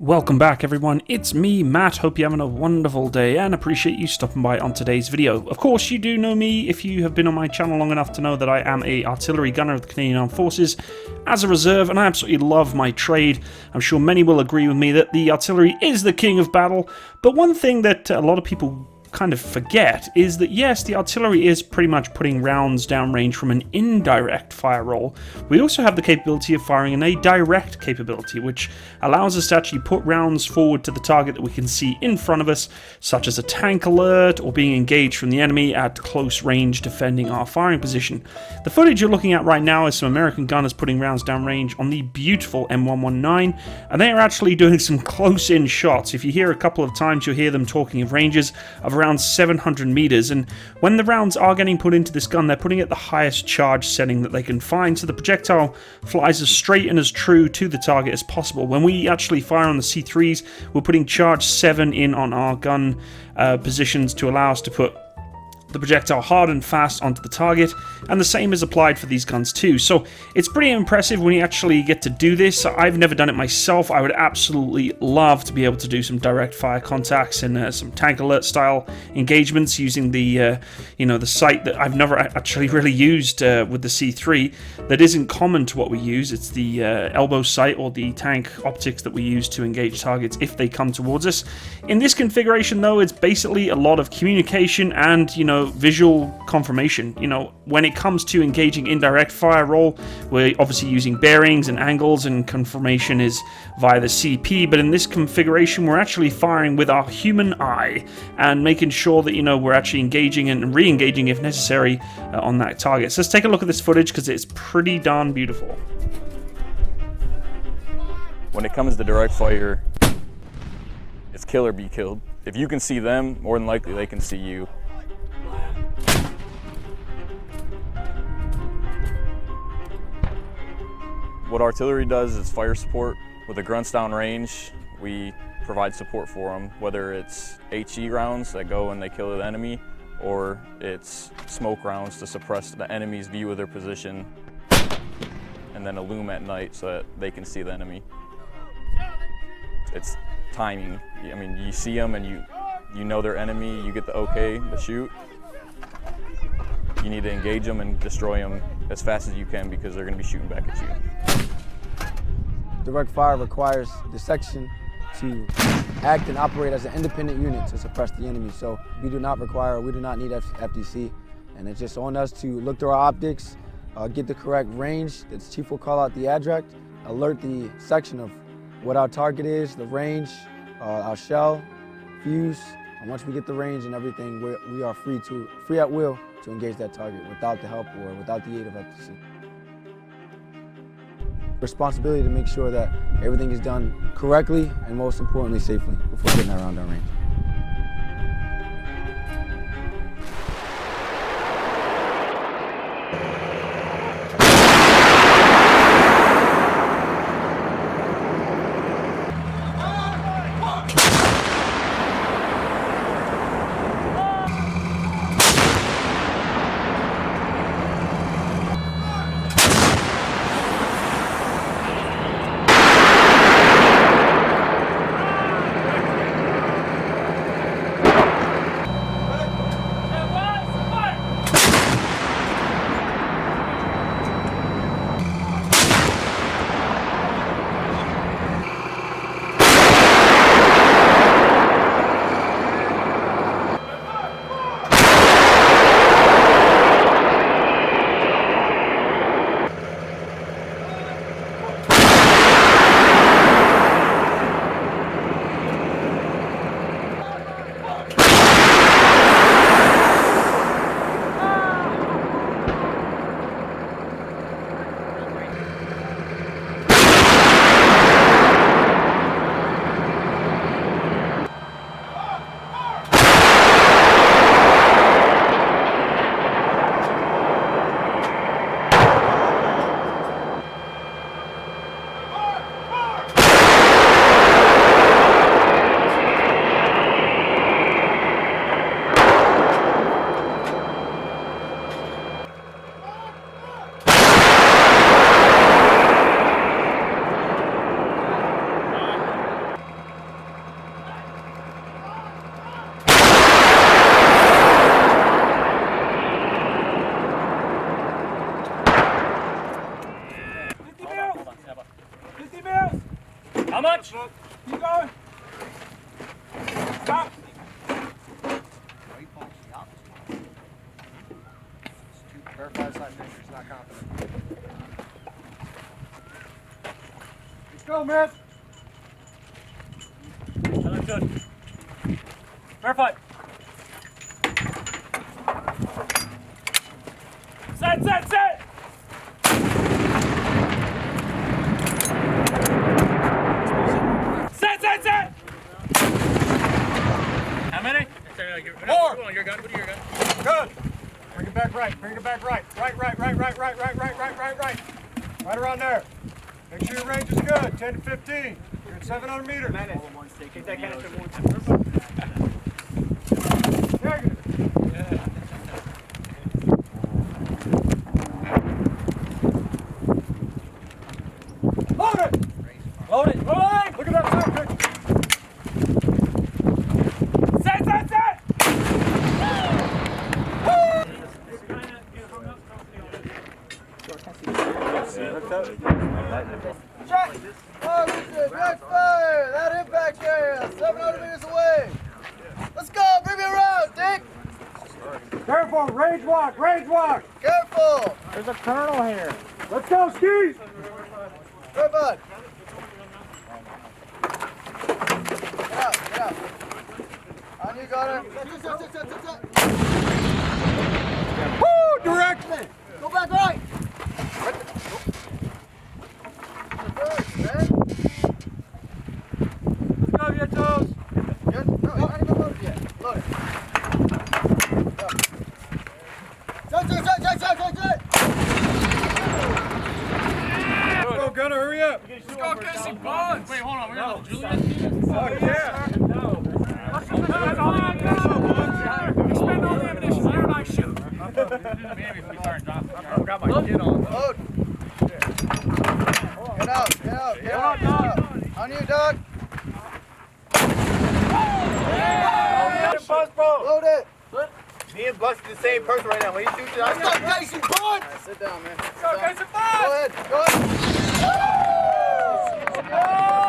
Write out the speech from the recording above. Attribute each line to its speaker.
Speaker 1: Welcome back everyone, it's me, Matt. Hope you're having a wonderful day and appreciate you stopping by on today's video. Of course, you do know me if you have been on my channel long enough to know that I am an artillery gunner of the Canadian Armed Forces as a reserve, and I absolutely love my trade. I'm sure many will agree with me that the artillery is the king of battle, but one thing that a lot of people kind of forget is that yes, the artillery is pretty much putting rounds downrange from an indirect fire role. We also have the capability of firing in a direct capability, which allows us to actually put rounds forward to the target that we can see in front of us, such as a tank alert or being engaged from the enemy at close range defending our firing position. The footage you're looking at right now is some American gunners putting rounds downrange on the beautiful M119, and they are actually doing some close-in shots. If you hear a couple of times, you'll hear them talking of ranges of around 700 meters, and when the rounds are getting put into this gun, they're putting it at the highest charge setting that they can find, so the projectile flies as straight and as true to the target as possible. When we actually fire on the C3s, we're putting charge 7 in on our gun positions to allow us to put the projectile hard and fast onto the target, and the same is applied for these guns too. So it's pretty impressive when you actually get to do this. I've never done it myself. I would absolutely love to be able to do some direct fire contacts and some tank alert style engagements using the the sight that I've never actually really used with the C3 that isn't common to what we use. It's the elbow sight or the tank optics that we use to engage targets if they come towards us. In this configuration though, it's basically a lot of communication and visual confirmation. When it comes to engaging indirect fire role, we're obviously using bearings and angles, and confirmation is via the CP, but in this configuration we're actually firing with our human eye and making sure that we're actually engaging and re-engaging if necessary on that target. So let's take a look at this footage because it's pretty darn beautiful.
Speaker 2: When it comes to direct fire, it's kill or be killed. If you can see them, more than likely they can see you. What artillery does is fire support. With the grunts down range, we provide support for them, whether it's HE rounds that go and they kill the enemy, or it's smoke rounds to suppress the enemy's view of their position, and then illume at night so that they can see the enemy. It's timing. I mean, you see them and you know their enemy, you get the okay to shoot. You need to engage them and destroy them as fast as you can because they're going to be shooting back at you.
Speaker 3: Direct fire requires the section to act and operate as an independent unit to suppress the enemy. So we do not need FDC, and it's just on us to look through our optics, get the correct range. The chief will call out the adject, alert the section of what our target is, the range, our shell, fuse, and once we get the range and everything, we are free at will to engage that target without the help or without the aid of FDC. Responsibility to make sure that everything is done correctly and most importantly safely before getting around our range.
Speaker 4: Clutch. Keep going. Stop.
Speaker 5: Verify the side picture. He's not confident. Let's go, man.
Speaker 4: That looks good. Verify. Set. Set. How many?
Speaker 5: 4.
Speaker 4: Your gun. What are your gun?
Speaker 5: Good. Bring it back right. Right. Right around there. Make sure your range is good. 10 to 15. You're at 700 meters.
Speaker 4: Take that canister one.
Speaker 5: Very good. Load it!
Speaker 4: Load it. Rolling.
Speaker 5: Look at that side picture.
Speaker 4: Set.
Speaker 3: Check! Oh, direct-fire! That impact area, 700 meters away! Let's go! Bring me around, Dick!
Speaker 5: Careful! Range walk!
Speaker 3: Careful!
Speaker 5: There's a colonel here. Let's go, skis!
Speaker 3: Right, bud. Get out. On you, Gunner.
Speaker 5: Woo! Direct!
Speaker 3: Go back right! First, man.
Speaker 5: Let's go, your toes!
Speaker 3: Good. No, I ain't even loaded yet. Load it. Go. Set!
Speaker 5: Go, Gunner, hurry up!
Speaker 4: Let's go get some bonds. Wait, hold on. We're going to Juliet.
Speaker 5: Oh, yeah!
Speaker 4: Expend all the ammunition. Where did I shoot? Maybe if we start dropping. I've got my kid on.
Speaker 3: Load. Get out. On you, Doug. Load it.
Speaker 6: Me and Bus is the same person right now. When he shoots it, I'm
Speaker 3: Let's go, Jason Bond. Sit down, man.
Speaker 4: Let's go, Jason Bond.
Speaker 3: Go ahead.